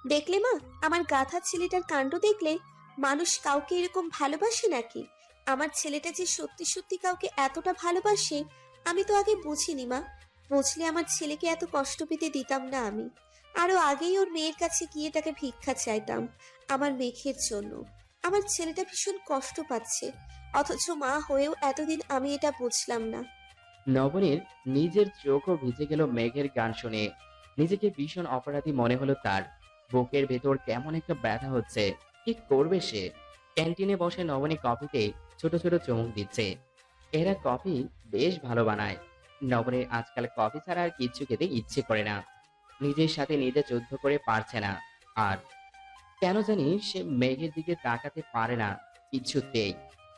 দেখলে মা, আমার গাধা ছেলেটার কাণ্ড দেখলে? মানুষ কাউকে এরকম ভালোবাসে নাকি? আমার ছেলেটা যে সত্যি সত্যি কাউকে এতটা ভালোবাসে, আমি তো আগে বুঝিনি মা। বুঝলে আমার ছেলেকে এত কষ্ট পেতে দিতাম না আমি। আরো আগেই ওর মেয়ের কাছে গিয়ে তাকে ভিক্ষা চাইতাম আমার মেঘের জন্য। আমার ছেলেটা ভীষণ কষ্ট পাচ্ছে, অথচ মা হয়েও এতদিন আমি এটা বুঝলাম না। নবনীর নিজের চোখও ভিজে গেল মেঘের গান শুনে। নিজেকে ভীষণ অপরাধী মনে হলো তার। বুকের ভেতর কেমন একটা ব্যথা হচ্ছে। কি করবে সে? ক্যান্টিনে বসে নবনী কফিতে ছোট ছোট চুমুক দিচ্ছে। এরা কফি বেশ ভালো বানায়। নবনীর আজকাল কফি ছাড়া আর কিচ্ছু খেতে ইচ্ছে করে না। নিজের সাথে নিজে যুদ্ধ করে পারছে না। আর কেন জানি সে মেঘের দিকে তাকাতে পারে না কিছুতেই।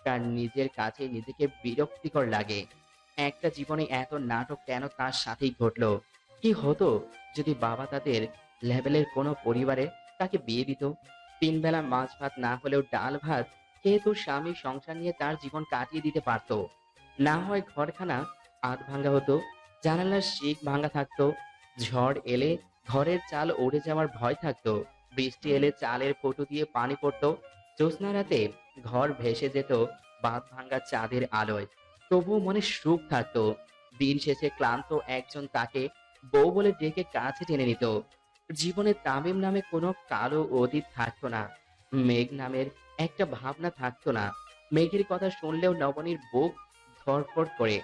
তার নিজের কাছে নিজেকে বিরক্তিকর লাগে। একটা জীবনে এত নাটক কেন তার সাথেই ঘটলো? কি হতো যদি বাবা তাদের লেভেলের কোনো পরিবারে তাকে বিয়ে দিত? তিন বেলা মাছ ভাত না হলেও ডাল ভাত খেয়ে তো স্বামী সংসার নিয়ে তার জীবন কাটিয়ে দিতে পারতো। না হয় ঘরখানা আধ ভাঙ্গা হতো, জানালার শিক ভাঙ্গা থাকতো, ঝড় এলে ঘরের চাল উড়ে যাওয়ার ভয় থাকতো, বৃষ্টি এলে চালের কটু দিয়ে পানি পড়তো, জ্যোৎস্না রাতে ঘর ভেসে যেত বাঁধ ভাঙ্গা চাঁদের আলোয়। তবুও মনে সুখ থাকতো। দিন শেষে ক্লান্ত একজন তাকে বউ বলে ডেকে কাছে টেনে নিত। জীবনে তামিম নামে কোনো কালো অতীত থাকতো না। মেঘ নামের একটা ভাবনা থাকতো না। মেঘের কথা শুনলেও নবনীর বুক ধড়ফড় করে।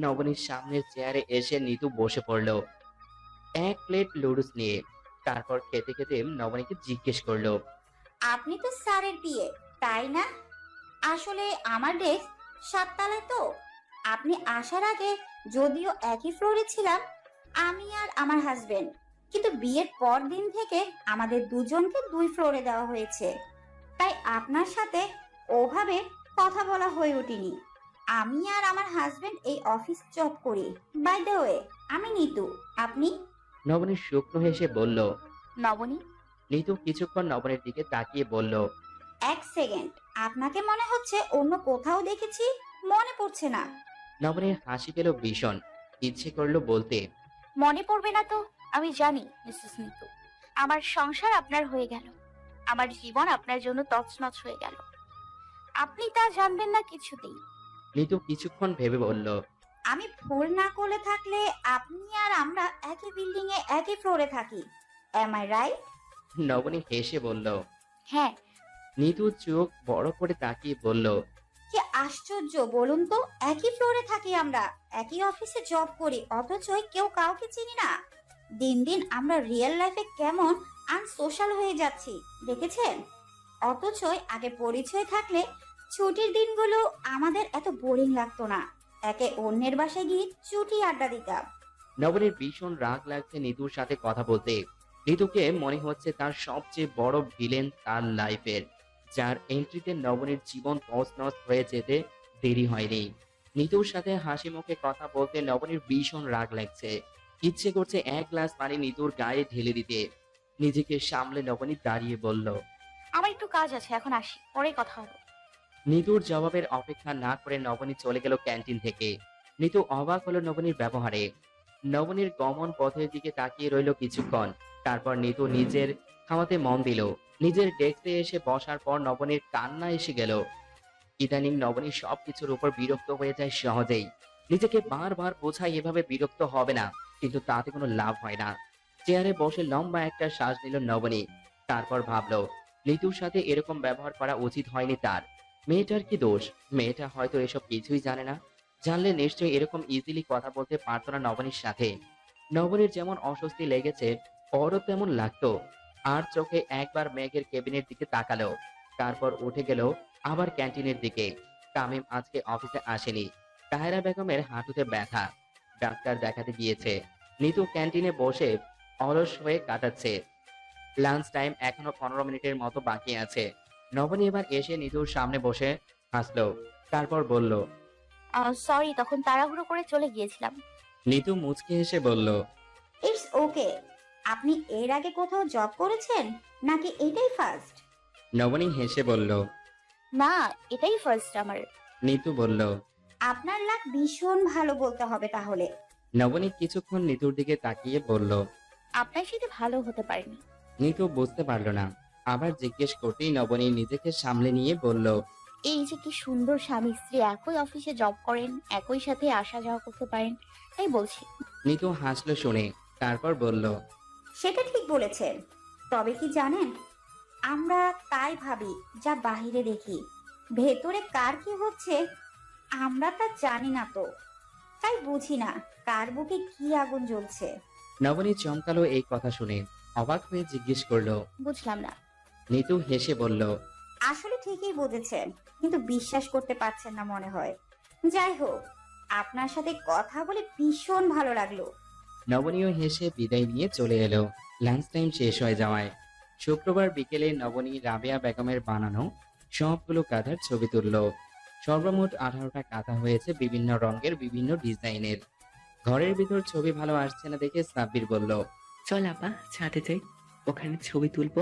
নবনীর সামনের চেয়ারে এসে নিতু বসে পড়ল এক প্লেট লুডুস নিয়ে। তারপর খেতে খেতে নবনীকে জিজ্ঞেস করলো, আপনি তো স্যারের বিয়ে, তাই না? আসলে আমার ডেস্ক 7 তলায় তো। আপনি আসার আগে যদিও একই ফ্লোরে ছিলাম, আমি আর আমার হাজবেন্ড, কিন্তু বিয়ের পর দিন থেকে আমাদের দুজনকে 2 ফ্লোরে দেওয়া হয়েছে। তাই আপনার সাথে ওভাবে কথা বলা হয়ে ওঠেনি। আমি আর আমার হাজবেন্ড এই অফিস জব করি। বাই দ্য ওয়ে, আমি নিতু। আপনি? নবনী শুকনো হেসে বলল। নবনী। নিতু কিছুক্ষণ নবনীর দিকে তাকিয়ে বলল, 1 সেকেন্ড, আপনাকে মনে হচ্ছে অন্য কোথাও দেখেছি, মনে পড়ছে না। নবনীর হাসি পেল ভীষণ। ইচ্ছে করলো বলতে, মনে পড়বে না তো? আমি জানি মিসেস নিতু, আমার সংসার আপনার হয়ে গেল, আমার জীবন আপনার জন্য তছনছ হয়ে গেল। আপনি তা জানবেন না কিছুতেই। নিতু কিছুক্ষণ ভেবে বলল, আমি ভুল না করে থাকলে আপনি আর আমরা একই বিল্ডিং এ একই ফ্লোরে থাকি। M I right? নবনী হেসে বলল। হ্যাঁ। নিতু চোখ বড় করে তাকিয়ে বলল, কি আশ্চর্য বলুন তো, একই ফ্লোরে থাকি আমরা, একই অফিসে জব করি, অথচ কেউ কাউকে চিনি না। দিন দিন আমরা রিয়েল লাইফে কেমন আনসোশ্যাল হয়ে যাচ্ছি দেখেছেন? অথচ আগে পরিচয় থাকলে ছুটির দিনগুলো আমাদের এত বোরিং লাগতো না। একে অন্যের বাসায় গিয়ে চুটি আড্ডা দিতাম। নবনীর ভীষণ রাগ লাগছে নিতুর সাথে কথা বলতে। নিতুকে মনে হচ্ছে তার সবচেয়ে বড় ভিলেন তার লাইফের, যার এন্ট্রিতে নবনীর জীবন তছনছ হয়ে যেতে দেরি হয়নি। নিতুর সাথে হাসি মুখে কথা বলতে নবনীর ভীষণ রাগ লাগছে। ইচ্ছে করছে এক গ্লাস পানি নিতুর গায়ে ঢেলে দিতে। নিজেকে সামলে নবনী দাঁড়িয়ে বলল, আমার একটু কাজ আছে, এখন আসি, পরে কথা হবে। নিতুর জবাবের অপেক্ষা না করে নবনী চলে গেল ক্যান্টিন থেকে। নিতু অবাক হলো নবনীর ব্যবহারে। নবনীর গমন পথের দিকে তাকিয়ে রইল কিছুক্ষণ। তারপর নিতু নিজের খাওয়াতে মন দিল। নিজের ডেস্কে এসে বসার পর নবনীর কান্না এসে গেল। ইদানিং নবনী সবকিছুর উপর বিরক্ত হয়ে যায় সহজেই। নিজেকে বারবার বোঝায় এভাবে বিরক্ত হবে না, কিন্তু তাতে কোনো লাভ হয় না। চেয়ারে বসে লম্বা একটা শ্বাস নিল নবনী। তারপর ভাবলো, নিতুর সাথে এরকম ব্যবহার করা উচিত হয়নি তার। মেয়েটার কি দোষ? মেয়েটা হয়তো এসব কিছুই জানে না। জানলে নিশ্চয়ই এরকম ইজিলি কথা বলতে পারতো না নবনীর সাথে। নবনীর যেমন অস্বস্তি লেগেছে, ওরও তেমন লাগতো। আর চোখে একবার মেঘের কেবিনের দিকে তাকালো। তারপর উঠে গেল আবার ক্যান্টিনের দিকে। তামিম আজকে অফিসে আসেনি। তাহেরা বেগমের হাঁটুতে ব্যথা, ডাক্তার দেখাতে গিয়েছে। নিতু ক্যান্টিনে বসে অলস হয়ে কাটাচ্ছে। লাঞ্চ টাইম এখনো 15 মিনিটের মতো বাকি আছে। নবনী এবার এসে নিতুর সামনে বসে হাসলো। তারপর বলল, সরি, তখন তাড়াহুড়ো করে চলে গিয়েছিলাম। নিতু মুচকি হেসে বলল, ইটস ওকে। আপনি এর আগে কোথাও জব করেছেন নাকি এটাই ফার্স্ট? নবনী হেসে বলল। না, এটাই ফার্স্ট আমার। নিতু বলল। আপনার লাক ভীষণ ভালো বলতে হবে তাহলে। নবনী কিছুক্ষণ নিতুর দিকে তাকিয়ে বলল, আপনার সাথে ভালো হতে পারেনি। নিতু বুঝতে পারল না। আবার জিজ্ঞেস করতেই নবনী নিজেকে সামলে নিয়ে বলল, এই যে কি সুন্দর স্বামী স্ত্রী, একই অফিসে জব করেন, একই সাথে আসা যাওয়া করতে পারেন, তাই বলছি। নিতু হাসলো শুনে, তারপর বলল, সেটা ঠিক বলেছেন। তবে কি জানেন, আমরা তাই ভাবি যা বাহিরে দেখি, ভেতরে কার কি হচ্ছে আমরা তা জানি না, তো তাই বুঝি না কার বুকে কি আগুন জ্বলছে। নবনী চমকালো এই কথা শুনে, অবাক হয়ে জিজ্ঞেস করলো। বুঝলাম না। নিতু হেসে বলল, আসলে ঠিকই বুঝেছেন, কিন্তু বিশ্বাস করতে পারছেন না মনে হয়। যাই হোক, আপনার সাথে কথা বলে ভীষণ ভালো লাগলো। নবনীও হেসে বিদায় নিয়ে চলে এলো। লাঞ্চ টাইম শেষ হয়ে যাওয়ায় শুক্রবার বিকেলে নবনী রাবেয়া বেগমের বানানো সবগুলো কাঁথার ছবি তুলল। সর্বমোট 18টা কাঁথা হয়েছে বিভিন্ন রঙের, বিভিন্ন ডিজাইনের। ঘরের ভিতর ছবি ভালো আসছে না দেখে সাব্বির বলল, চল আপা ছাদে যাই, ওখানে ছবি তুলবো।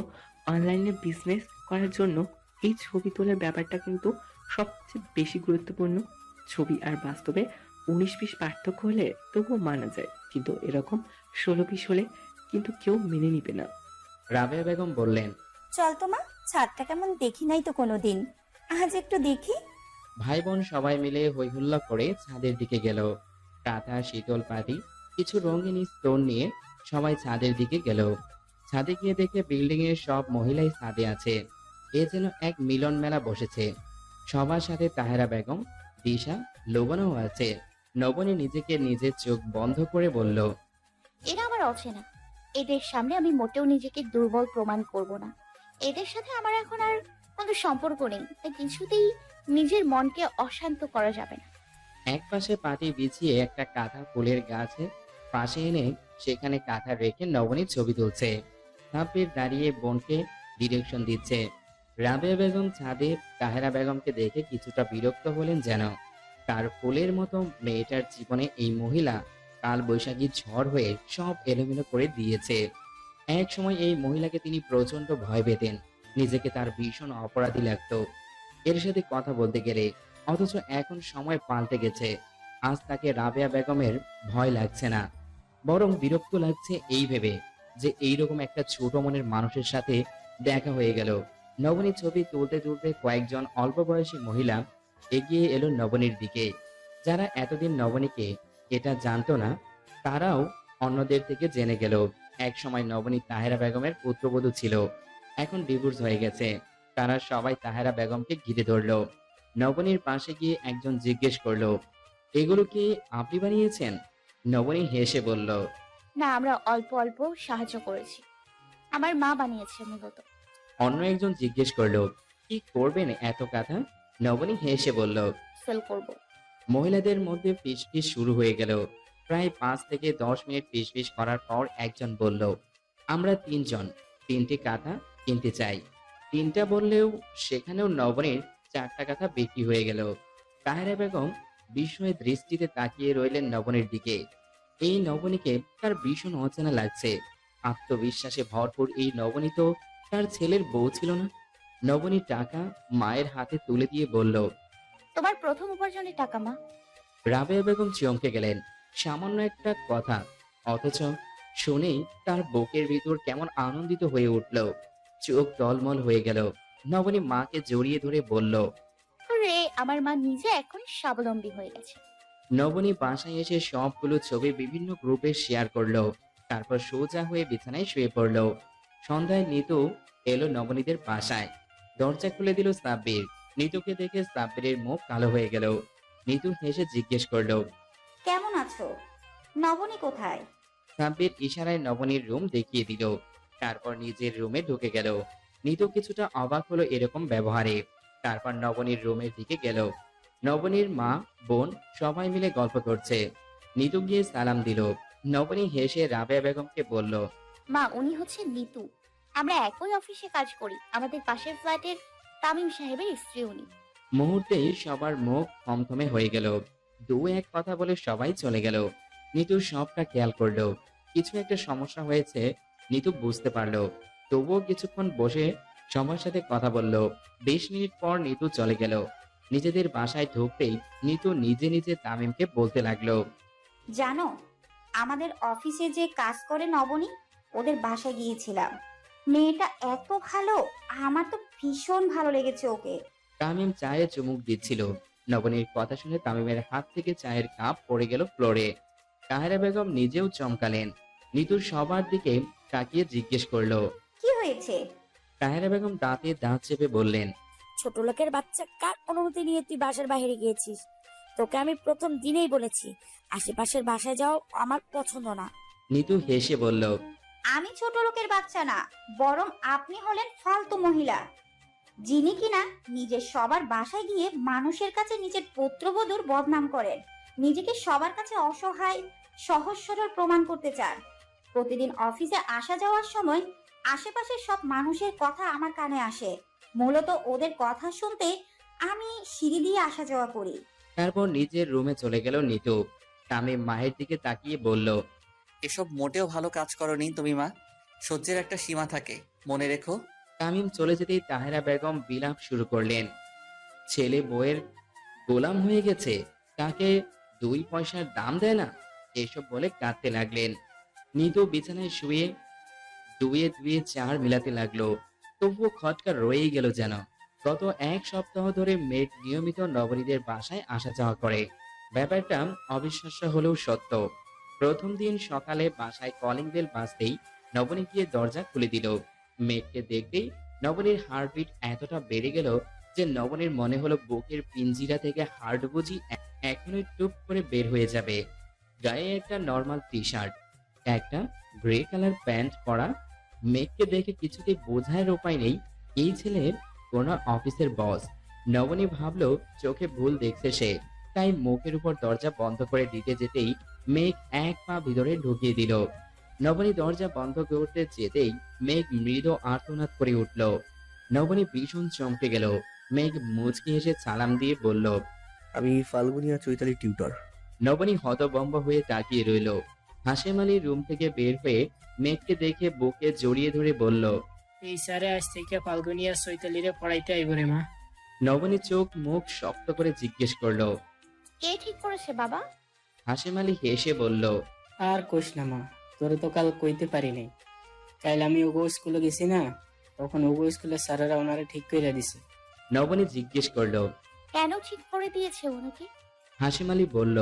অনলাইনে বিজনেস করার জন্য এই ছবি তোলার ব্যাপারটা কিন্তু সবচেয়ে বেশি গুরুত্বপূর্ণ। ছবি আর বাস্তবে 19-20 পার্থক্য হলে তবুও মানা যায়, কিন্তু এরকম 16-20 হলে কিন্তু কেউ মেনে নিবে না। রাবেয়া বেগম বললেন, চল তো মা, ছাদটা কেমন দেখি নাই তো কোনোদিন, আজ একটু দেখি। ভাই বোন সবাই মিলে হইহুল্লা করে ছাদের দিকে গেল। কাঁথা, শীতল পাটি, কিছু রঙিন স্টোন নিয়ে সবাই ছাদের দিকে গেল। ছাদে গিয়ে দেখে বিল্ডিং এর সব মহিলাই ছাদে আছে। এ যেন এক মিলন মেলা বসেছে। সবার সাথে তাহেরা বেগম, দিশা, লোবনাও আছে। নবনী নিজেকে নিজের চোখ বন্ধ করে বলল, এরা আমার অচেনা, এদের সামনে আমি মোটেও নিজেকে দুর্বল প্রমাণ করব না। এদের সাথে আমার এখন আর কোনো সম্পর্ক নেই, তাই কিছুতেই নিজের মনকে অশান্ত করা যাবে না। এক পাশে পাটি বিছিয়ে একটা কাঁথা ফুলের গাছে পাশে এনে সেখানে কাঁথা রেখে নবনীর ছবি তুলছে। সাব্বির দাঁড়িয়ে বোনকে ডিরেকশন দিচ্ছে। রাবেয়া বেগম ছাদে তাহেরা বেগমকে দেখে কিছুটা বিরক্ত হলেন যেন। তার ফুলের মতো মেয়েটার জীবনে এই মহিলা কাল বৈশাখী ঝড় হয়ে সব এলোমেলো করে দিয়েছে। এক সময় এই মহিলাকে তিনি প্রচন্ড ভয় পেতেন, নিজেকে তার ভীষণ অপরাধী লাগতো এর সাথে কথা বলতে গেলে। অথচ এখন সময় পাল্টে গেছে। আজ তাকে রাবেয়া বেগমের ভয় লাগছে না, বরং বিরক্ত লাগছে এই ভেবে যে এইরকম একটা ছোট মনের মানুষের সাথে দেখা হয়ে গেল। নবনীর ছবি তুলতে তুলতে কয়েকজন অল্প বয়সী মহিলা এগিয়ে এলো নবনীর দিকে। যারা এতদিন নবনীকে এটা জানতো না, তারাও অন্যদের থেকে জেনে গেল। এক সময় নবনী তাহেরা বেগমের পুত্রবধূ ছিল, এখন ডিভোর্স হয়ে গেছে। তারা সবাই তাহেরা বেগমকে ঘিরে ধরলো। নবনীর পাশে গিয়ে একজন জিজ্ঞেস করলো, এগুলো কি আপনি বানিয়েছেন? নবনী হেসে বলল, না, আমরা অল্প অল্প সাহায্য করেছি, আমার মা বানিয়েছে মূলত। অন্য একজন জিজ্ঞেস করলো, কি করবেন এত কথা? নবনী হেসে বলল, সেল করব। মহিলাদের মধ্যে ফিসফিস শুরু হয়ে গেল। প্রায় 5 থেকে 10 মিনিট ফিসফিস করার পর একজন বলল, আমরা 3 জন 3টি কাঁথা কিনতে চাই। 3টা বললেও সেখানেও নবনীর 4টা কাঁথা বিক্রি হয়ে গেল। তাহেরা বেগম বিস্ময় দৃষ্টিতে তাকিয়ে রইলেন নবনীর দিকে। এই নবনীকে তার ভীষণ অচেনা লাগছে। আত্মবিশ্বাসে ভরপুর এই নবনী তো তার ছেলের বউ ছিল না। নবনী টাকা মায়ের হাতে তুলে দিয়ে বলল, তোমার প্রথম উপার্জনের টাকা মা। রাবেয়া বেগম চমকে গেলেন। সামান্য একটা কথা, অথচ শুনেই তার বুকের ভিতর কেমন আনন্দিত হয়ে উঠল, চোখ টলমল হয়ে গেল। নবনী মাকে জড়িয়ে ধরে বলল, আরে আমার মা নিজে এখন স্বাবলম্বী হয়ে গেছে। নবনী বাসায় এসে সবগুলো ছবি বিভিন্ন গ্রুপে শেয়ার করলো। তারপর সোজা হয়ে বিছানায় শুয়ে পড়লো। সন্ধ্যায় নিতু এলো নবনীদের বাসায়। দরজা খুলে দিল সাব্বির। নিতুকে দেখে সাব্বিরের মুখ কালো হয়ে গেল। নিতু হেসে জিজ্ঞেস করলো, কেমন আছো? নবনী কোথায়? সাব্বির ইশারায় নবনীর রুম দেখিয়ে দিল। তারপর নিজের রুমে ঢুকে গেল। নিতু কিছুটা অবাক হলো এরকম ব্যবহারে। তারপর নবনীর রুমের দিকে গেল। নবনীর মা, বোন সবাই মিলে গল্প করছে। নিতু গিয়ে সালাম দিল। নবনী হেসে রাবেয়া বেগমকে বলল, মা, উনি হচ্ছে নিতু, আমরা একই অফিসে কাজ করি, আমাদের পাশের ফ্ল্যাটের তামিম সাহেবের স্ত্রী উনি। মুহূর্তেই সবার মুখ থমথমে হয়ে গেল। দু এক কথা বলে সবাই চলে গেল। নিতু সবটা খেয়াল করলো। কিছু একটা সমস্যা হয়েছে নিতু বুঝতে পারলো। তবুও কিছুক্ষণ বসে সবার সাথে কথা বলল। 20 মিনিট পর নিতু চলে গেল। নিজেদের বাসায় ঢুকতেই নিতু নিজে নিজে তামিমকে বলতে লাগলো, জানো, আমাদের অফিসে যে কাজ করে নবনী, ওদের বাসায় গিয়েছিলাম। মেয়েটা এত ভালো, আমার তো ভীষণ ভালো লেগেছে ওকে। তামিম চায়ে চুমুক দিচ্ছিল। নবনীর কথা শুনে তামিমের হাত থেকে চায়ের কাপ পড়ে গেল ফ্লোরে। তাহেরা বেগম নিজেও চমকালেন। নিতুর সবার দিকে তাকিয়ে জিজ্ঞেস করলো। কি হয়েছে? তাহেরা বেগম দাঁতে দাঁত চেপে বললেন, ছোট লোকের বাচ্চা, কার অনুমতি নিয়ে তুই বাসার বাইরে গিয়েছিস? তোকে আমি প্রথম দিনেই বলেছি আশেপাশের বাসায় যাও আমার পছন্দ না। নিতু হেসে বলল, আমি ছোট লোকের বাচ্চা না, বরং আপনি হলেন ফালতু মহিলা, যিনি কিনা নিজের সবার বাসায় গিয়ে মানুষের কাছে নিজের পুত্রবধূর বদনাম করেন, নিজেকে সবার কাছে অসহায় সহজ সরল প্রমাণ করতে চান। প্রতিদিন অফিসে আসা যাওয়ার সময় আশেপাশের সব মানুষের কথা আমার কানে আসে। মূলত ওদের কথা শুনতে আমি সিঁড়ি দিয়ে আসা যাওয়া করি। তারপর নিজের রুমে চলে গেল নিতু। তামিম মায়ের দিকে তাকিয়ে বলল, এসব মোটেও ভালো কাজ করনি তুমি মা। সহ্যের একটা সীমা থাকে, মনে রেখো। তামিম চলে যেতেই তাহেরা বেগম বিলাপ শুরু করলেন। ছেলে বউয়ের গোলাম হয়ে গেছে, তাকে 2 পয়সার দাম দেয় না, এসব বলে কাঁদতে লাগলেন। নিতু বিছানায় শুয়ে 2 এ 4 মিলাতে লাগলো। তবুও খটকা রয়েই গেল যেন। গত 1 সপ্তাহ ধরে মেঘ নিয়মিত নবনীদের বাসায় আসা যাওয়া করে। ব্যাপারটা অবিশ্বাস্য হলেও সত্য। প্রথম দিন সকালে বাসায় কলিং বেল বাজতেই নবনী গিয়ে দরজা খুলে দিল। মেঘকে দেখতেই নবনীর হার্টবিট এতটা বেড়ে গেল যে নবনীর মনে হলো বুকের পিঞ্জিরা থেকে হার্ট বুঝি এখনই টুপ করে বের হয়ে যাবে। গায়ে একটা নর্মাল টি শার্ট, একটা গ্রে কালার প্যান্ট পরা। মেঘকে দেখে কিছুতেই বোঝার উপায় নেই এই ছেলের কোনো অফিসের বস। নবনী ভাবলো চোখে ভুল দেখছে সে, তাই মুখের উপর দরজা বন্ধ করে দিতে যেতেই মেঘ 1 পা ভিতরে ঢুকিয়ে দিল। নবনী দরজা বন্ধ করতে যেতেই মেঘ মৃদু আর্তনাদ করে উঠল। নবনী ভীষণ চমকে গেল। মেঘ মুচকি হেসে সালাম দিয়ে বলল, আমি ফাল্গুনিয়া চৈতালি টিউটর। নবনী হতভম্ব হয়ে তাকিয়ে রইল। হাশেম আলী রুম থেকে বের হয়ে মেঘকে দেখে বুকে জড়িয়ে ধরে বলল, এই স্যারে আজ থেকে ফাল্গুনিয়া চৈতালিরে পড়াইতে আইব রে মা। নবনী চোখ মুখ শক্ত করে জিজ্ঞেস করলো, কে ঠিক করেছে বাবা? হাশেম আলী হেসে বলল, আর কোষ না মা, তোরে তো কাল কইতে পারি নাই। কাল আমি ওগো স্কুলে গেছি না, তখন ওগো স্কুলের স্যারেরা ওনারে ঠিক করে দিছে। নবনী জিজ্ঞেস করলো, কেন ঠিক করে দিয়েছে ওনাকে? হাশেম আলী বলল,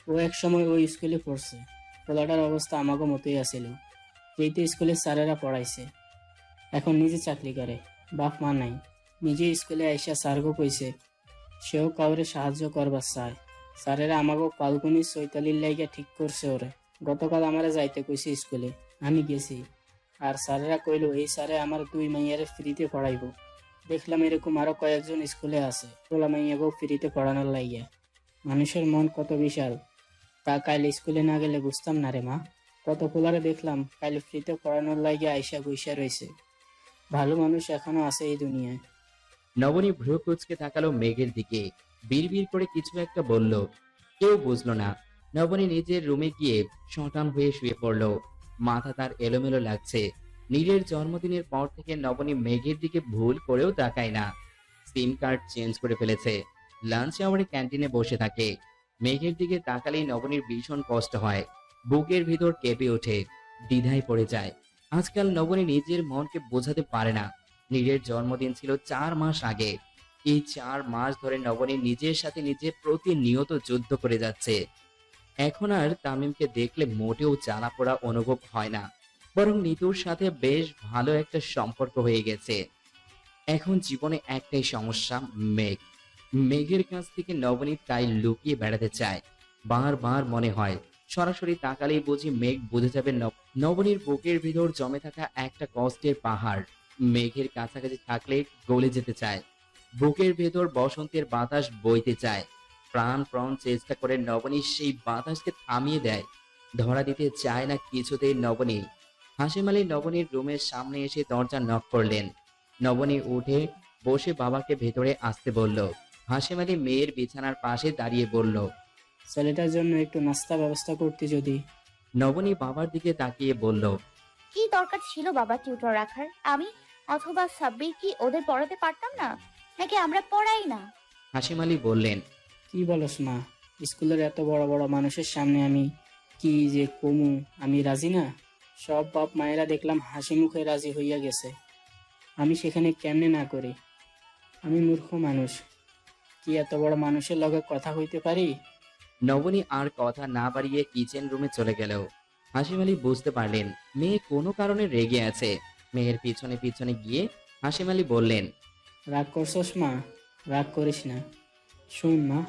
ও এক সময় ওই স্কুলে পড়ছে, পোলাটার অবস্থা আমাকে মতোই আছিল। যেইতে স্কুলের স্যারেরা পড়াইছে, এখন নিজে চাকরি করে, বাপ মা নাই, নিজে স্কুলে আইসা স্যারগো কইছে সেও কাউরে সাহায্য করবার চায়। স্যারেরা আমাকে ফাল্গুনি চৈতালির লাইগা ঠিক করছে ওরে। গতকাল আমারে যাইতে কইছে স্কুলে, আমি গেছি। আর স্যারেরা কইলো এই স্যারে আমার 2 মাইয়ারে ফ্রিতে পড়াইবো। দেখলাম এরকম আরো কয়েকজন স্কুলে আছে পোলা মাইয়াকেও ফ্রিতে পড়ানোর লাইগা। মানুষের মন কত বিশাল, তা কাল স্কুলে না গেলে বুঝতাম না রে মা। কত পোলারে দেখলাম কাল ফ্রিতে পড়ানোর লাইগা আইসা বইসা রয়েছে। ভালো মানুষ এখনো আছে এই দুনিয়ায়। নবনী ভ্রু কুচকে তাকালো মেঘের দিকে, বিড়বিড় করে কিছু একটা বলল। কেউ বুঝলো না। নবনী নিজের রুমে গিয়ে শটান হয়ে শুয়ে পড়ল। মাথা তার এলোমেলো লাগছে। নীরের জন্মদিনের পর থেকে নবনী মেঘের দিকে ভুল করেও তাকায় না। সিম কার্ড চেঞ্জ করে ফেলেছে। লাঞ্চ আওয়ারে ক্যান্টিনে বসে থাকে। মেঘের দিকে তাকালেই নবনীর ভীষণ কষ্ট হয়। বুকের ভিতর কেঁপে ওঠে, দ্বিধায় পড়ে যায়। আজকাল নবনী নিজের মনকে বোঝাতে পারে না। নীরের জন্মদিন ছিল 4 মাস আগে। এই 4 মাস ধরে নবনী নিজের সাথে নিজে প্রতিনিয়ত যুদ্ধ করে যাচ্ছে। এখন আর তামিমকে দেখলে মোটেও জ্বালা পোড়া অনুভব হয় না, বরং নিতুর সাথে বেশ ভালো একটা সম্পর্ক হয়ে গেছে। এখন জীবনে একটাই সমস্যা, মেঘ। মেঘের কাছ থেকে নবনী তাই লুকিয়ে বেড়াতে চায়। বারবার মনে হয় সরাসরি তাকালেই বুঝি মেঘ বুঝে যাবে নবনীর বুকের ভিতর জমে থাকা একটা কষ্টের পাহাড়। মেঘের কাছাকাছি থাকলে গলে যেতে চায়। বুকের ভেতর বসন্তের বাতাস বইতে চায়। প্রাণ চেষ্টা করে নবনী সেই বাতাসকে থামিয়ে দেয়। ধরা দিতে চায় না কিছুতেই নবনী। হাশেম আলী নবনীর রুমের সামনে এসে দরজা নক করলেন। নবনী উঠে বসে বাবাকে ভেতরে আসতে বলল। হাশেম আলী মেয়ের বিছানার পাশে দাঁড়িয়ে বলল, ছেলেটার জন্য একটু নাস্তা ব্যবস্থা করতে যদি। নবনী বাবার দিকে তাকিয়ে বলল, কি দরকার ছিল বাবা টিউটর রাখার? আমি অথবা সাব্বির কি ওদের পড়াতে পারতাম না, নাকি আমরা পড়াই না? হাশেম আলী বললেন, কি বলস মা, স্কুলের এত বড় বড় মানুষের সামনে আমি কি যে কমু, আমি রাজি না। সব বাপ মায়েরা দেখলাম হাসি মুখে রাজি হইয়া গেছে, আমি সেখানে কেমনে না করি? আমি মূর্খ মানুষ, কি এত বড় মানুষের লগে কথা কইতে পারি? নবনী আর কথা না বাড়িয়ে কিচেন রুমে চলে গেল। হাসিম আলী বুঝতে পারলেন মেয়ে কোনো কারণে রেগে আছে। মেয়ের পিছনে পিছনে গিয়ে হাসিম আলী বললেন, রাগ করছস মা? রাগ করিস না। শুন মা,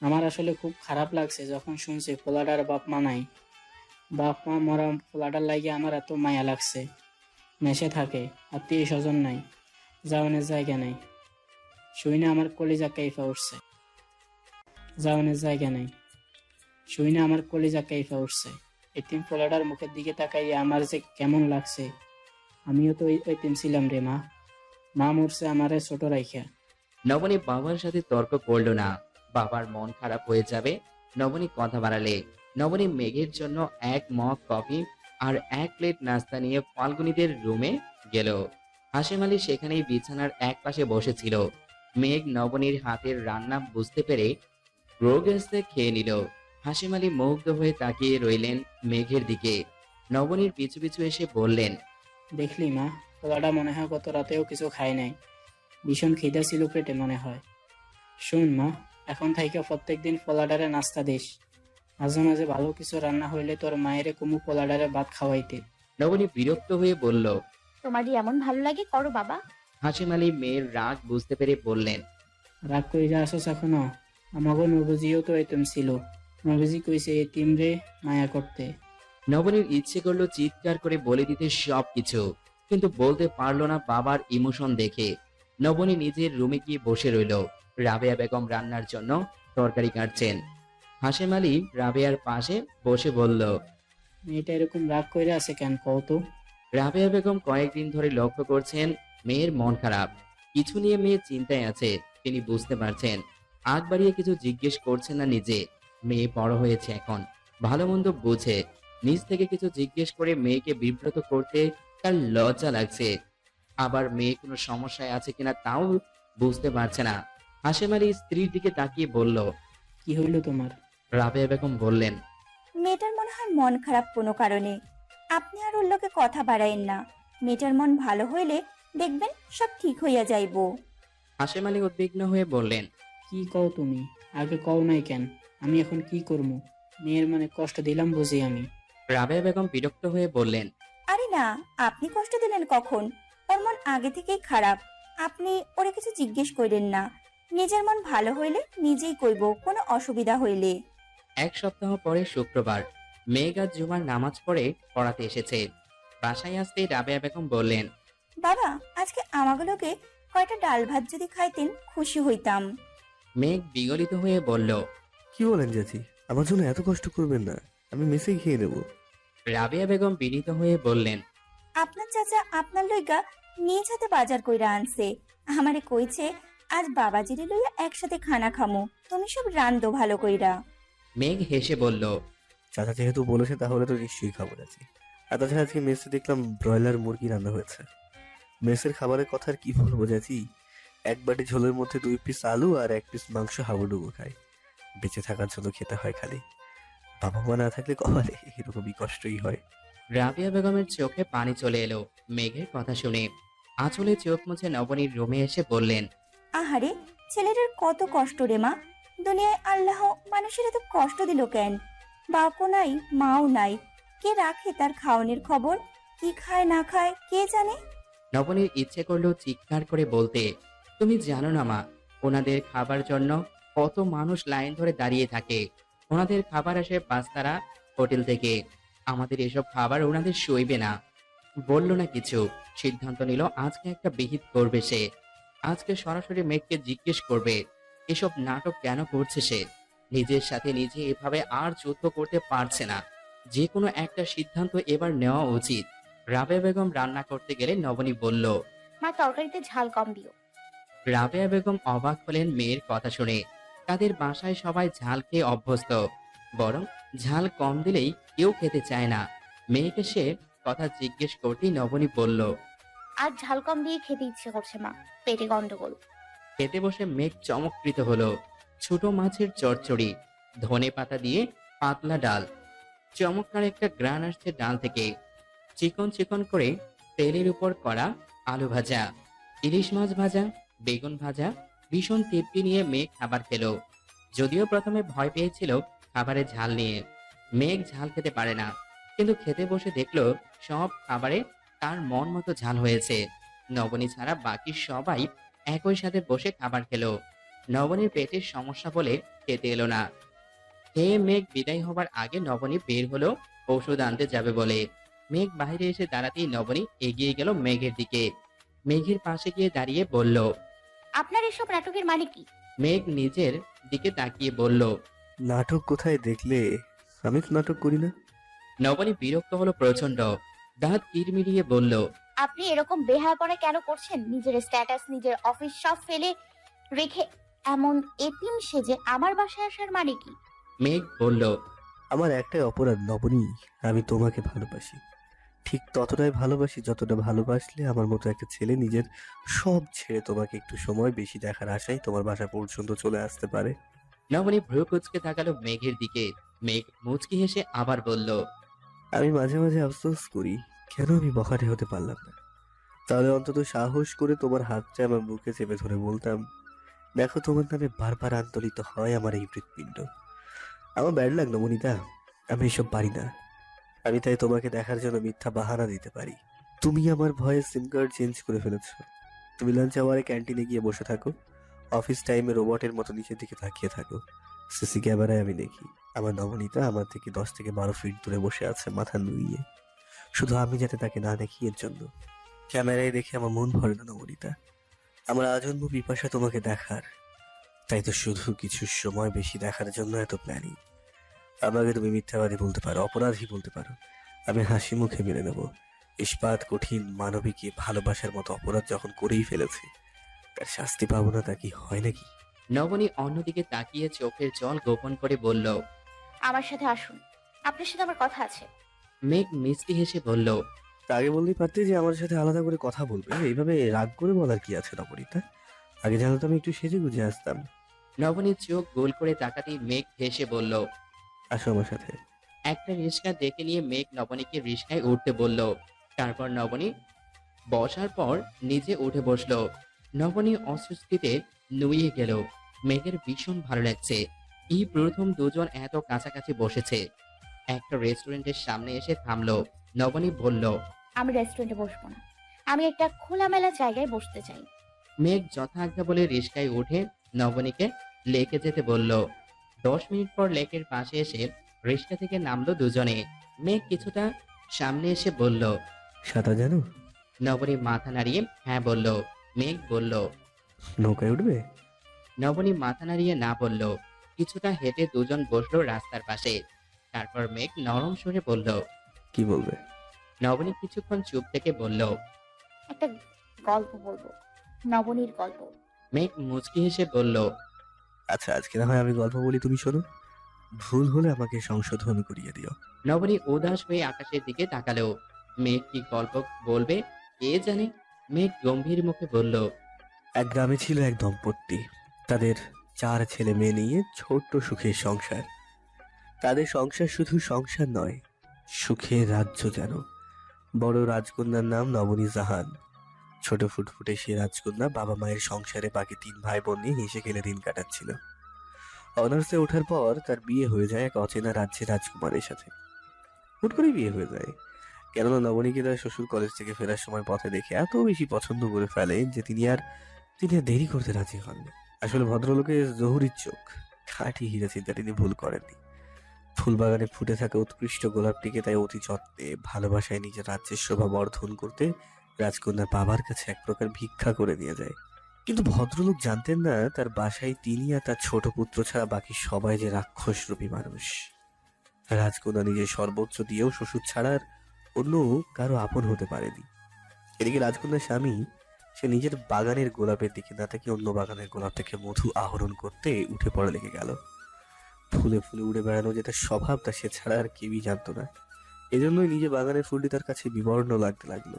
আমার আসলে খুব খারাপ লাগছে যখন শুনছি পোলাডার বাপ মা নাই। বাপ মা মরা পোলাডার লাগে আমার এত মায়া লাগছে। মেশে থাকে, আত্মীয় স্বজন নাই, যাওয়ানের জায়গা নাই। শুই না আমার কলিজা কাইফা উঠছে। যাওয়ানের জায়গা নাই, শুই না আমার কলিজা কাইফা উঠছে। এতিম পোলাডার মুখের দিকে তাকাইয়ে আমার যে কেমন লাগছে। আমিও তো এতিম ছিলাম রে মা। মা মরছে আমারে ছোট রাইখা। নবনী বাবার সাথে তর্ক করলো না, বাবার মন খারাপ হয়ে যাবে নবনী কথা বাড়ালে। নবনী মেঘের জন্য এক মগ কফি আর এক প্লেট নাস্তা নিয়ে ফাল্গুনীদের রুমে গেল। হাসিম আলী সেখানেই বিছানার এক পাশে বসেছিল। মেঘ নবনীর হাতের রান্না বুঝতে পেরে রোগেস্তে খেয়ে নিল। হাসিম আলী মুগ্ধ হয়ে তাকিয়ে রইলেন মেঘের দিকে। নবনীর পিছু পিছু এসে বললেন, দেখলি মা, পোলাটা মনে হয় গত রাতেও কিছু খায় নাই। ভীষণ খিদা ছিল পেটে মনে হয়। শোন মা, এখন থাইকা প্রত্যেকদিন পোলাডারে নাস্তা দিস। মাঝে মাঝে ভালো কিছু রান্না হইলে তোর মায়েরে কুমু পোলাডারে ভাত খাওয়াইতে। নবনী বিরক্ত হয়ে বলল। তোমারই এমন ভালো লাগে, করো বাবা। হাসিম আলী মেয়ের রাগ বুঝতে পেরে বললেন, রাগ কইরা আসস এখনো? আমাগো নবজিও তো এতিম ছিল। নবজি কইছে এতিম রে মায়া করতে। নবনীর ইচ্ছে করলো চিৎকার করে বলে দিতে সবকিছু, কিন্তু বলতে পারলো না বাবার ইমোশন দেখে। নবনী নিজের রুমে গিয়ে বসে রইল। রাবেয়া বেগম রান্নার জন্য তরকারি কাটছেন। হাসিম আলী রাবেয়ার পাশে বসে বলল, মেয়েটা এরকম রাগ কইরা আছে কেন কও তো? রাবেয়া বেগম কয়েকদিন ধরে লক্ষ্য করছেন মেয়ের মন খারাপ। কিছু নিয়ে মেয়ে চিন্তায় আছে, তিনি বুঝতে পারছেন। আগ বাড়িয়ে কিছু জিজ্ঞেস করছেন না নিজে। মেয়ে বড় হয়েছে, এখন ভালো মন্দ বুঝে। নিজ থেকে কিছু জিজ্ঞেস করে মেয়েকে বিব্রত করতে তার লজ্জা লাগছে। আবার মেয়ে কোনো সমস্যায় আছে কিনা তাও বুঝতে পারছে না। হাসিম আলী স্ত্রীর দিকে তাকিয়ে বলল, কি হইল তোমার? রাবেয়া বেগম বললেন, মেয়েটার মনে হয় মন খারাপ কোনো কারণে। আপনি আর ওর লোকে কথা বাড়াইন না। মেয়েটার মন ভালো হইলে দেখবেন সব ঠিক হইয়া যাইব। হাসিম আলী উদ্বিগ্ন হয়ে বললেন, কি কও তুমি? আগে কও নাই কেন? আমি এখন কি করবো? মেয়ের মনে কষ্ট দিলাম বুঝি আমি। রাবেয়া বেগম বিরক্ত হয়ে বললেন, আরে না, আপনি কষ্ট দিলেন কখন? ওর মন আগে থেকেই খারাপ। আপনি ওরে কিছু জিজ্ঞেস করেন না। নিজের মন ভালো হইলে নিজেই কইব, কোনো অসুবিধা হইলে। এক সপ্তাহ পরে শুক্রবার মেঘ আজ জুমার নামাজ পড়ে পড়াতে এসেছে। বাসায় আসতে রাবেয়া বেগম বললেন, বাবা, আজকে আমাগুলোকে কয়টা ডাল ভাত যদি খাইতেন খুশি হইতাম। মেঘ বিগলিত হয়ে বলল, কি বলেন চাচি? আমার জন্য এত কষ্ট করবেন না, আমি মেসে খেয়ে নেবো। রাবেয়া বেগম বিনীত হয়ে বললেন, আপনার চাচা আপনার লইগা নিজ হাতে বাজার কইরা আনছে। আমারে কইছে আজ বাবাজিরে লইয়া একসাথে খানা খামু, তুমি সব রান্ধো ভালো কইরা। মেঘ হেসে বলল, চাচা যেহেতু বলেছে তাহলে তো নিশ্চয়ই খাবো চাচি। আর তাছাড়া আজকে মেসে দেখলাম ব্রয়লার মুরগি রান্না হয়েছে। মেসের খাবারের কথা আর কি বলবো চাচি। এক বাটি ঝোলের মধ্যে 2 পিস আলু আর 1 পিস মাংস হাবুডুবু খায়। বেঁচে থাকার জন্য খেতে হয় খালি। বাবা মা না থাকলে কপালে এরকমই কষ্টই হয়। রাবেয়া বেগমের চোখে পানি চলে এলো মেঘের কথা শুনে। আঁচলে চোখ মুছে নবনীর রুমে এসে বললেন, আহারে, ছেলেটার কত কষ্ট রে মা। দুনিয়ায় আল্লাহ মানুষের এত কষ্ট দিল কেন? বাপও নাই, মাও নাই, কে রাখে তার খাওয়ানোর খবর? কি খায় না খায় কে জানে। নবনীর ইচ্ছে করলো চিৎকার করে বলতে, তুমি জানো না মা, ওনাদের খাবার জন্য কত মানুষ লাইন ধরে দাঁড়িয়ে থাকে। ওনাদের খাবার আসে 5 তারা হোটেল থেকে। আমাদের এসব খাবার ওনাদের সইবে না। বলল না কিছু, সিদ্ধান্ত নিল আজকে একটা বিহিত করবে সে। আজকে সরাসরি মেঘকে জিজ্ঞেস করবে এসব নাটক কেন করছে সে। নিজের সাথে নিজে এভাবে আর যুদ্ধ করতে পারছে না। যে কোনো একটা সিদ্ধান্ত এবার নেওয়া উচিত। রাবেয়া বেগম রান্না করতে গেলে নবনী বলল, মা, তরকারিতে ঝাল কম দিও। রাবেয়া বেগম অবাক হলেন মেয়ের কথা শুনে। তাদের বাসায় সবাই ঝাল খেয়ে অভ্যস্ত, বরং ঝাল কম দিলেই কেউ খেতে চায় না। মেয়েকে সে কথা জিজ্ঞেস করতেই নবনী বলল, আর ঝাল কম দিয়ে খেতে ইচ্ছে করছে মা, পেটে গন্ডগোল। খেতে বসে মেঘ চমৎকৃত হলো। ছোট মাছের চচ্চড়ি, ধনে পাতা দিয়ে পাতলা ডাল। চমৎকার একটা গ্রান আসছে ডাল থেকে। চিকন চিকন করে তেলের উপর করা আলু ভাজা, ইলিশ মাছ ভাজা, বেগুন ভাজা। ভীষণ তৃপ্তি নিয়ে মেঘ খাবার খেলো। যদিও প্রথমে ভয় পেয়েছিল খাবারের ঝাল নিয়ে। মেঘ ঝাল খেতে পারে না, কিন্তু খেতে বসে দেখলো সব খাবারে তার মন মতো ঝাল হয়েছে। নবনী ছাড়া বাকি সবাই একই সাথে বসে খাবার খেলো। নবনীর পেটের সমস্যা বলে খেতে এলো না। খেয়ে মেঘ বিদায় হবার আগে নবনী বের হলো ওষুধ আনতে যাবে বলে। মেঘ বাইরে এসে দাঁড়াতেই নবনী এগিয়ে গেল মেঘের দিকে। মেঘের পাশে গিয়ে দাঁড়িয়ে বলল। আপনার এসব নাটকের মানে কি? মেঘ নিজের দিকে তাকিয়ে বলল। নাটক কোথায় দেখলে? আমি তো নাটক করি না। নবনী বিরক্ত হলো প্রচন্ড। দাঁত কিরমিরিয়ে বলল। আপনি এরকম বেহায়াপনা কেন করছেন? নিজের স্ট্যাটাস, নিজের অফিস সব ফেলে রেখে এমন এতিম সেজে আমার বাসায় আসার মানে কি? মেঘ বলল। আমার একটাই অপরাধ নবনী, আমি তোমাকে ভালোবাসি। ঠিক ততটাই ভালোবাসি যতটা ভালোবাসলে আমার মতো একটা ছেলে নিজের সব ছেড়ে তোমাকে একটু সময় বেশি দেখার আশায় তোমার বাসা পর্যন্ত চলে আসতে পারে। নবনী ভ্রু কুঁচকে তাকালো মেঘের দিকে। মেঘ মুচকি হেসে আবার বলল। আমি মাঝে মাঝে আফসোস করি কেন আমি বখাটে হতে পারলাম না। তাহলে অন্তত সাহস করে তোমার হাতটা আমার বুকে চেপে ধরে বলতাম, দেখো তোমার নামে বারবার আন্তরিত হয় আমার এই হৃৎপিণ্ড। আমার ব্যাড লাগ নবনীতা, আমি এসব পারি না। আমি তাই তোমাকে দেখার জন্য মিথ্যা বাহানা দিতে পারি। তুমি আমার ভয়ে সিম কার্ড চেঞ্জ করে ফেলেছ। তুমি লাঞ্চ আওয়ারে ক্যান্টিনে গিয়ে বসে থাকো, অফিস টাইমে রোবটের মতো নিচের দিকে তাকিয়ে থাকো। সিসি ক্যামেরায় আমি দেখি আমার নবনীতা আমার থেকে 10 থেকে 12 ফিট দূরে বসে আছে মাথা নুইয়ে, শুধু আমি যাতে তাকে না দেখি এর জন্য। ক্যামেরায় দেখে আমার মন ভরে না নবনীতা। আমার আজন্ম পিপাসা তোমাকে দেখার, তাই তো শুধু কিছু সময় বেশি দেখার জন্য এত প্ল্যানিং। আমাকে তুমি মিথ্যাবাদী বলতে পারো, অপরাধী বলতে পারো, আমি হাসি মুখে মেনে নেব। ইস্পাত কঠিন মানবিককে ভালোবাসার মতো অপরাধ যখন করেই ফেলেছি, তার শাস্তি পাবো না তা কি হয় নাকি? নবনী অন্যদিকে তাকিয়ে চোখের জল গোপন করে বলল। আমার সাথে আসুন, আপনার সাথে আমার কথা আছে। মেঘ মিষ্টি হেসে বলল। তা আগে বললেই পারতে যে আমার সাথে আলাদা করে কথা বলবে, এইভাবে রাগ করে বলার কি আছে নবনীতা? আগে জানতো আমি একটু সেজে গুজে আসতাম। নবনীর চোখ গোল করে তাকাতেই মেঘ হেসে বলল। আসো আমার সাথে। একটা রিস্কা ডেকে নিয়ে মেঘ নবনীকে রিস্কায় উঠতে বলল। তারপর নবনী বসার পর নিজে উঠে বসলো। নবনী অস্বস্তিতে নুয়ে গেল। মেঘের ভীষণ ভালো লাগছে। এই প্রথম দুজন এত কাছাকাছি বসেছে। একটা রেস্টুরেন্টের সামনে এসে থামলো। নবনী বলল। আমি রেস্টুরেন্টে বসবো না, আমি একটা খোলামেলা জায়গায় বসতে চাই। মেঘ যথাজ্ঞা বলে রিস্কায় উঠে নবনীকে লেকে যেতে বলল। 10 মিনিট পর লেকের পাশে এসে রিস্কা থেকে নামলো দুজনে। মেঘ কিছুটা সামনে এসে বলল। সাঁতার জানো? নবনী মাথা নাড়িয়ে হ্যাঁ বলল। মেঘ বলল। নৌকায় উঠবে? নবনী মাথা নাড়িয়ে না বলল। কিছুটা হেঁটে দুজন বসলো রাস্তার পাশে। তারপর মেঘ নরম সুরে বলল। কি বলবে? নবনী কিছুক্ষণ চুপ থেকে বলল। একটা গল্প বলবো, নবনীর গল্প। মেঘ মুচকি হেসে বলল। আচ্ছা, আজকে না হয় আমি গল্প বলি, তুমি শোনো। ভুল হলে আমাকে সংশোধন করিয়ে দিও। নবনী উদাস হয়ে আকাশের দিকে তাকালো। মেঘ কি গল্প বলবে কে জানে। মেঘ গম্ভীর মুখে বলল। এক গ্রামে ছিল এক দম্পতি, তাদের 4 ছেলে মেয়ে নিয়ে ছোট্ট সুখের সংসার। তাদের সংসার শুধু সংসার নয়, সুখের রাজ্য যেন। বড় রাজকন্যার নাম নবনী জাহান। ছোট ফুটফুটে সে রাজকন্যা বাবা মায়ের সংসারে বাকি 3 ভাই বোন নিয়ে হেসে খেলে দিন কাটাচ্ছিল। অনার্সে ওঠার পর তার বিয়ে হয়ে যায় এক অচেনা রাজ্যের রাজকুমারের সাথে। হুট করে বিয়ে হয়ে যায়, কেননা নবনীকে তার শ্বশুর কলেজ থেকে ফেরার সময় পথে দেখে এত বেশি পছন্দ করে ফেলে যে তিনি আর দেরি করতে রাজি হন। আসলে ভদ্রলোকের জহুরির চোখ, খাঁটি হীরা চিন্তা তিনি ভুল করেননি। ফুলবাগানে ফুটে থাকা উৎকৃষ্ট গোলাপটিকে তাই অতি যত্নে ভালোবাসায় নিজের রাজ্যের শোভা বর্ধন করতে রাজকন্যার বাবার কাছে এক প্রকার ভিক্ষা করে নিয়ে যায়। কিন্তু ভদ্রলোক জানতেন না তার বাসায় তিনি আর তার ছোট পুত্র ছাড়া বাকি সবাই যে রাক্ষসরূপী মানুষ। রাজকন্যা নিজের সর্বোচ্চ দিয়েও শ্বশুর ছাড়া আর অন্য কারো আপন হতে পারেনি। এদিকে রাজকন্যার স্বামী, সে নিজের বাগানের গোলাপের দিকে না তাকে অন্য বাগানের গোলাপ থেকে মধু আহরণ করতে উঠে পড়া লেগে গেল। ফুলে ফুলে উড়ে বেড়ানো যে তার স্বভাব তা সে ছাড়া আর কেউই জানতো না। এজন্যই নিজে বাগানের ফুলটি তার কাছে বিবর্ণ লাগতে লাগলো।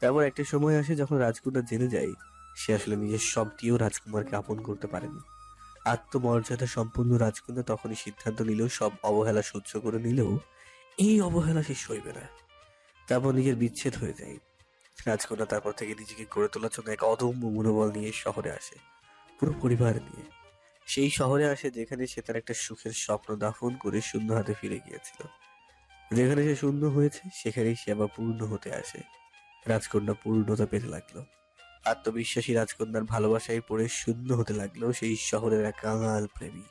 তারপর একটা সময় আসে যখন রাজকন্যা জেনে যায় সে আসলে নিজের সব দিয়েও রাজকুমারকে আপন করতে পারেনি। আত্মমর্যাদা সম্পন্ন রাজকন্যা তখনই সিদ্ধান্ত নিল সব অবহেলা সহ্য করে নিলেও এই অবহেলা সে সইবে না। তারপর নিজের বিচ্ছেদ হয়ে যায়। রাজকন্যা তারপর থেকে নিজেকে গড়ে তোলার জন্য এক অদম্য মনোবল নিয়ে শহরে আসে, পুরো পরিবার নিয়ে। সেই শহরে আসে যেখানে সে তার একটা সুখের স্বপ্ন দাফন করে শূন্য হাতে ফিরে গিয়েছিল। যেখানে সে শূন্য হয়েছে সেখানেই সে আবার পূর্ণ হতে আসে। রাজকন্যা পূর্ণতা পেতে লাগলো। আত্মবিশ্বাসী রাজকন্যার ভালোবাসায় পড়ে শূন্য হতে লাগলো সেই শহরের এক কাঙাল প্রেমিক।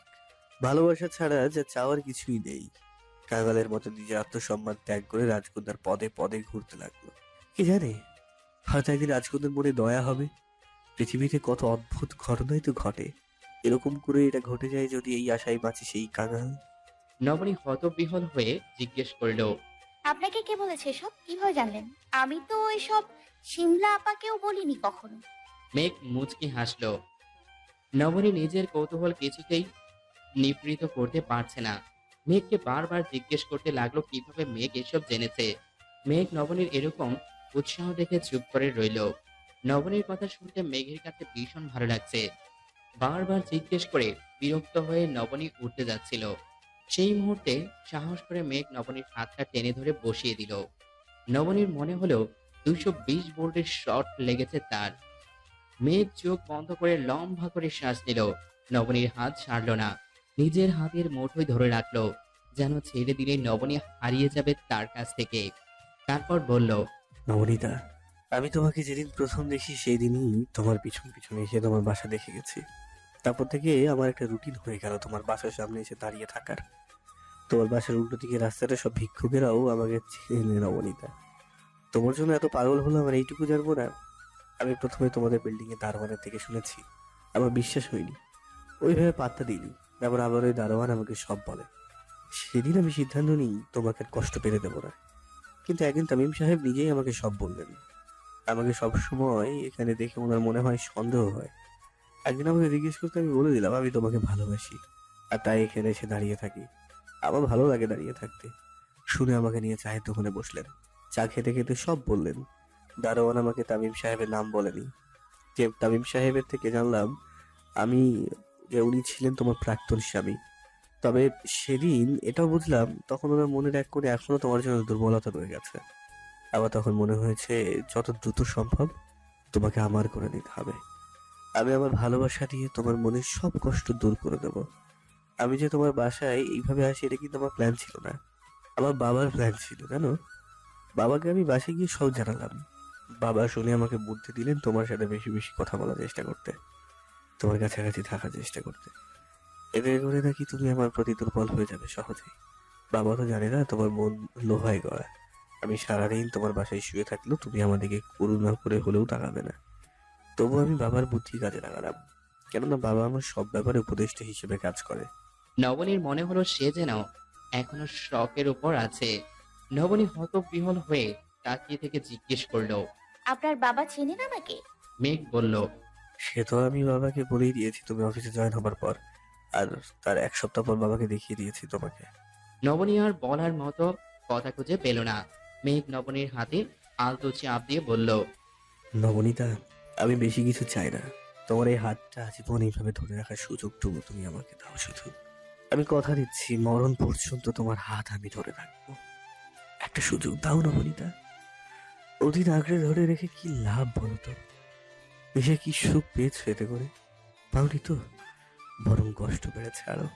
ভালোবাসা ছাড়া যা চাওয়ার কিছুই নেই। কাঙালের মতো নিজের আত্মসম্মান ত্যাগ করে রাজকন্যার পদে পদে ঘুরতে লাগলো। কি জানে, হয়তো একদিন রাজকন্যার মনে দয়া হবে। পৃথিবীতে কত অদ্ভুত ঘটনাই তো ঘটে, এরকম করে এটা ঘটে যায় যদি এই আশায় বাঁচে সেই কাঙাল। নবনী হতবিহ্বল হয়ে জিজ্ঞেস করল, আপনাকে কে বলেছে এসব? কিভাবে জানলেন? আমি তো এসব শিমলা আপাকেও বলিনি কখনো। মেঘ মুচকি হাসল। নবনী নিজের কৌতূহল কিছুতেই নিবৃত করতে পারছে না। মেঘকে বারবার জিজ্ঞেস করতে লাগলো কিভাবে মেঘ এসব জেনেছে। মেঘ নবনীর এরকম উৎসাহ দেখে চুপ করে রইল। নবনীর কথা শুনতে মেঘের কাছে ভীষণ ভালো লাগছে। বারবার জিজ্ঞেস করে বিরক্ত হয়ে নবনী উঠতে যাচ্ছিল। সেই মুহূর্তে সাহস করে মেঘ নবনীর হাতটা টেনে ধরে বসিয়ে দিল। নবনীর মনে হলো 220 ভোল্টের শর্ট লেগেছে তার। মেঘ চোখ বন্ধ করে লম্বা করে শ্বাস নিল। নবনীর হাত ছাড়ল না, নিজের হাতের মুঠোয় ধরে রাখলো, যেন ছেড়ে দিলে নবনী হারিয়ে যাবে তার কাছ থেকে। তারপর বলল, নবনীতা, আমি তোমাকে যেদিন প্রথম দেখি সেই দিনই তোমার পিছন পিছন এসে তোমার বাসা দেখে গেছি। তারপর থেকে আমার একটা রুটিন হয়ে গেল তোমার বাসার সামনে এসে দাঁড়িয়ে থাকার। তোমার বাসার উল্টো দিকে রাস্তাটা সব ভিক্ষুকেরাও আমাকে চেনে নবনীতা। তোমার জন্য এত পাগল হলো আমার এইটুকু জানবো না। আমি প্রথমে তোমাদের বিল্ডিং এর দারোয়ানের থেকে শুনেছি, আমার বিশ্বাস হয়নি, ওইভাবে পাত্তা দিইনি। তারপর আবার ওই দারোয়ান আমাকে সব বলে। সেদিন আমি সিদ্ধান্ত নিই তোমাকে আর কষ্ট পেতে দেবো না। কিন্তু একদিন তামিম সাহেব নিজেই আমাকে সব বললেন। আমাকে সব সময় এখানে দেখে ওনার মনে হয় সন্দেহ হয়। একদিন আমাকে জিজ্ঞেস করতে আমি বলে দিলাম আমি তোমাকে ভালোবাসি, আর তাই এখানে এসে দাঁড়িয়ে থাকি। আমার ভালো লাগে দাঁড়িয়ে থাকতে। শুনে আমাকে নিয়ে চায়ের দোকানে বসলেন, চা খেতে খেতে সব বললেন। দারোয়ান আমাকে তামিম সাহেবের নাম বলেনি, যে তামিম সাহেবের থেকে জানলাম আমি যে উনি ছিলেন তোমার প্রাক্তন স্বামী। তবে সেদিন এটাও বুঝলাম তখন ওনার মনের এক কোণে এখনো তোমার জন্য দুর্বলতা রয়ে গেছে। আবার তখন মনে হয়েছে যত দ্রুত সম্ভব তোমাকে আমার করে নিতে হবে। আমি আমার ভালোবাসা দিয়ে তোমার মনের সব কষ্ট দূর করে দেব। আমি যে তোমার বাসায় এইভাবে আসি এটা কিন্তু আমার প্ল্যান ছিল না, আমার বাবার প্ল্যান ছিল, জানো। বাবাকে আমি বাসায় গিয়ে সব জানালাম। বাবা শুনে আমাকে বুদ্ধি দিলেন তোমার সাথে বেশি বেশি কথা বলার চেষ্টা করতে, তোমার কাছাকাছি থাকার চেষ্টা করতে। এতে করে নাকি তুমি আমার প্রতি দুর্বল হয়ে যাবে সহজেই। বাবা তো জানে না তোমার মন লোহায় গড়া। আমি সারাদিন তোমার বাসায় শুয়ে থাকলেও তুমি আমাদেরকে করুণা করে হলেও তাকাবে না। তবু আমি বাবার বুদ্ধি কাজে লাগালাম, কেননা বাবা আমার সব ব্যাপারে উপদেষ্টা হিসেবে কাজ করে। নবনীর মনে হলো সে যেন এখনো শখের উপর আছে। নবনী হতবিহ্বল হয়ে তাকিয়ে থেকে জিজ্ঞেস করলো, আপনার বাবা চেনেন আমাকে? মেঘ বলল, সে তো আমি বাবাকে বলেই দিয়েছি তুমি অফিসে জয়েন হবার পর, আর তার এক সপ্তাহ পর বাবাকে দেখিয়ে দিয়েছি তোমাকে। নবনী আর বলার মতো কথা খুঁজে পেল না। মেঘ নবনীর হাতে আলতো চাপ দিয়ে বলল, নবনীতা, আমি বেশি কিছু চাই না। তোমার এই হাতটা জীবন এইভাবে ধরে রাখার সুযোগটুকু তুমি আমাকে দাও শুধু। আমি কথা দিচ্ছি মরণ পর্যন্ত তোমার হাত আমি ধরে রাখবো। একটা সুযোগ দাও নবনীতা। অতীত আঁকড়ে ধরে রেখে কি লাভ বলো তো? এসে কি সুখ পেয়েছো এতে করে? পাওনি তো, বরং কষ্ট বেড়েছে আরো।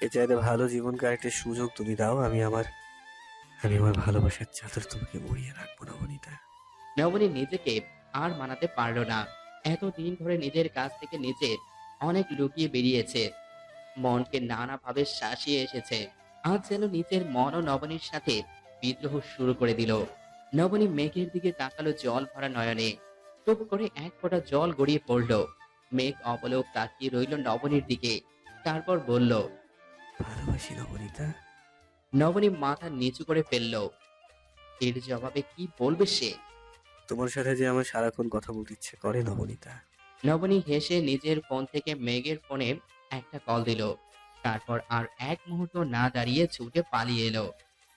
এ চাইতে ভালো জীবন কাটানোর সুযোগ তুমি দাও। আমি আমার ভালোবাসার চাদর তোমাকে মুড়িয়ে রাখবো নবনীতা। নবনী নিজেকে আর মানাতে পারল না। এতদিন ধরে নিজের কাছ থেকে নিজে অনেক লুকিয়ে বেরিয়েছে, মনকে নানাভাবে শাসিয়ে এসেছে। আজ যেন নিজের মন ও নবনীর সাথে বিদ্রোহ শুরু করে দিল। নবনী মেঘের দিকে তাকালো জল ভরা নয়নে। টুপ করে এক ফোঁটা জল গড়িয়ে পড়ল। মেঘ অপলক তাকিয়ে রইল নবনীর দিকে, তারপর বলল, ভালোবাসি নবনীতা। নবনী মাথা নিচু করে ফেলল। এর জবাবে কি বলবে সে? তোমার সাথে যে আমার সারাক্ষণ কথা বলতে ইচ্ছে করে নবনীতা। নবনী হেসে নিজের ফোন থেকে মেঘের ফোনে একটা কল দিল। তারপর আর এক মুহূর্ত না দাঁড়িয়ে ছুটে পালিয়ে এলো।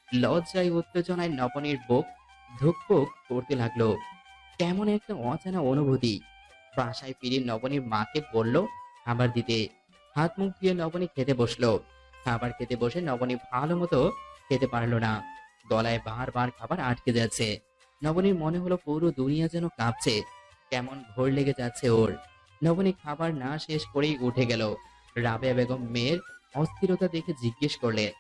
লজ্জায় উত্তেজনায় নবনীর বুক ধুকপুক করতে লাগলো। কেমন একটা অজানা অনুভূতি। বাসায় ফিরে নবনীর মাকে বলল খাবার দিতে। হাত মুখ ধুয়ে নবনী খেতে বসলো। খাবার খেতে বসে নবনী ভালো মতো খেতে পারলো না। গলায় বারবার খাবার আটকে যাচ্ছে। নবনীর মনে হলো পুরো দুনিয়া যেন কাঁপছে, কেমন ঘোর লেগে যাচ্ছে ওর। নবনী খাবার না শেষ করেই উঠে গেল। রাবেয়া বেগম মেয়ের অস্থিরতা দেখে জিজ্ঞেস করলেন,